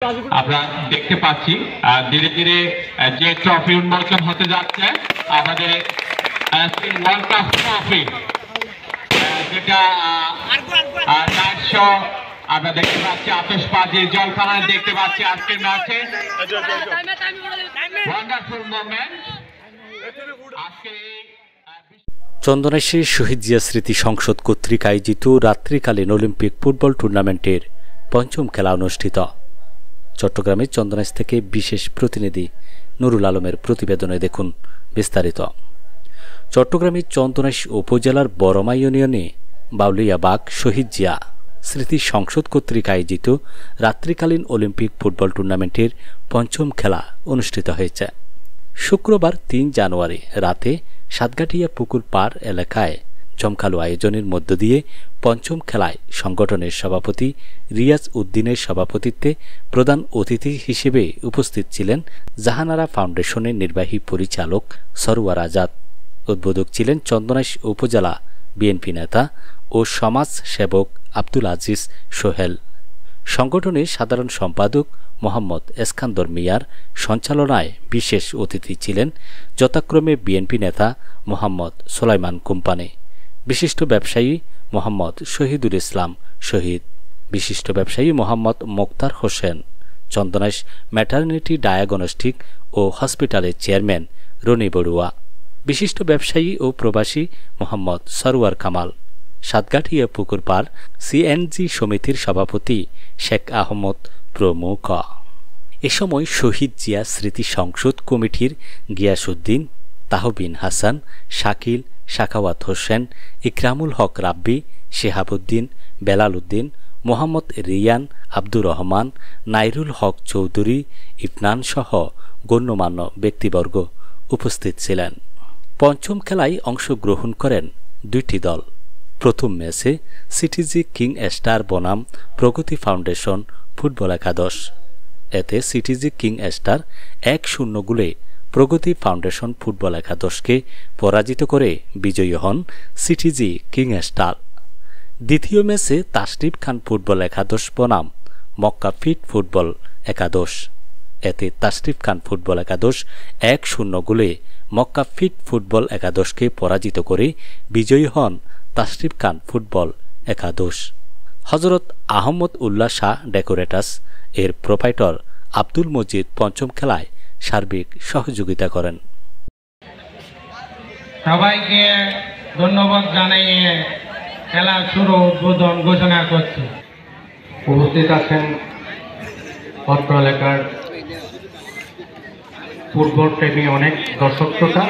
আমরা দেখতে পাচ্ছি ধীরে ধীরে যে ট্রফি উন্মোচন হতে যাচ্ছে আমাদের ওয়ার্ল্ড কাপ ট্রফি, যেটা 900 আমরা দেখতে পাচ্ছি আতশবাজি জলখানায় দেখতে পাচ্ছি আজকের ম্যাচে ওয়ান্ডারফুল মোমেন্ট। আজকে চন্দনাইশের শহীদ জিয়া স্মৃতি সংসদ কর্তৃক আয়োজিত রাত্রিকালীন অলিম্পিক ফুটবল টুর্নামেন্টের পঞ্চম খেলা অনুষ্ঠিত। চট্টগ্রামে চন্দনাইশ থেকে বিশেষ প্রতিনিধি নুরুল আলমের প্রতিবেদনে দেখুন বিস্তারিত। চট্টগ্রামের চন্দনাইশ উপজেলার বড়মা ইউনিয়নে বাউলিয়াবাগ শহীদ জিয়া স্মৃতি সংসদ কর্তৃক আয়োজিত রাত্রিকালীন অলিম্পিক ফুটবল টুর্নামেন্টের পঞ্চম খেলা অনুষ্ঠিত হয়েছে। শুক্রবার ৩ জানুয়ারি রাতে সাতগাটিয়া পুকুর পার এলাকায় জমকালো আয়োজনের মধ্য দিয়ে পঞ্চম খেলায় সংগঠনের সভাপতি রিয়াজ উদ্দিনের সভাপতিত্বে প্রধান অতিথি হিসেবে উপস্থিত ছিলেন জাহানারা ফাউন্ডেশনের নির্বাহী পরিচালক সরওয়ার আজাদ। উদ্বোধক ছিলেন চন্দনাইশ উপজেলা বিএনপি নেতা ও সমাজ সেবক আব্দুল আজিজ সোহেল। সংগঠনের সাধারণ সম্পাদক মোহাম্মদ এসকান্দর মিয়ার সঞ্চালনায় বিশেষ অতিথি ছিলেন যথাক্রমে বিএনপি নেতা মোহাম্মদ সোলাইমান কোম্পানি, বিশিষ্ট ব্যবসায়ী মোহাম্মদ শহীদুল ইসলাম শহীদ, বিশিষ্ট ব্যবসায়ী মোহাম্মদ মোক্তার হোসেন, চন্দনাইশ ম্যাটারনিটি ডায়াগনস্টিক ও হসপিটালের চেয়ারম্যান রনি বড়ুয়া, বিশিষ্ট ব্যবসায়ী ও প্রবাসী মোহাম্মদ সরওয়ার কামাল, সাতগাটিয়া পুকুর পার সিএনজি সমিতির সভাপতি শেখ আহমদ প্রমুখ। এ সময় শহীদ জিয়া স্মৃতি সংসদ কমিটির গিয়াসউদ্দিন, তাহবিন হাসান, শাকিল, সাখাওয়াত হোসেন, ইকরামুল হক রাব্বি, শেহাবুদ্দিন, বেলাল উদ্দিন, মোহাম্মদ রিয়ান, আব্দুর রহমান, নাইরুল হক চৌধুরী, ইফনান সহ গণ্যমান্য ব্যক্তিবর্গ উপস্থিত ছিলেন। পঞ্চম খেলায় অংশগ্রহণ করেন 2টি দল। প্রথম ম্যাচে সিটিজি কিং স্টার বনাম প্রগতি ফাউন্ডেশন ফুটবল একাদশ। এতে সিটিজি কিং স্টার 1-0 গোলে প্রগতি ফাউন্ডেশন ফুটবল একাদশকে পরাজিত করে বিজয়ী হন সিটিজি কিং স্টার। দ্বিতীয় ম্যাচে তাশরিফ খান ফুটবল একাদশ বনাম মক্কা ফিট ফুটবল একাদশ। এতে তাশরিফ খান ফুটবল একাদশ 1-0 গোলে মক্কা ফিট ফুটবল একাদশকে পরাজিত করে বিজয়ী হন তাশরিফ খান ফুটবল একাদশ। হজরত আহমদ উল্লাহ শাহ ডেকোরেটাস এর প্রোপাইটর আব্দুল মজিদ পঞ্চম খেলায় সার্বিক সহযোগিতা করেন। সবাইকে ধন্যবাদ জানিয়ে খেলা শুরু উদ্বোধন ঘোষণা করছি। উপস্থিত আছেন অত্র এলাকার ফুটবল প্রেমী অনেক দর্শক শ্রোতা।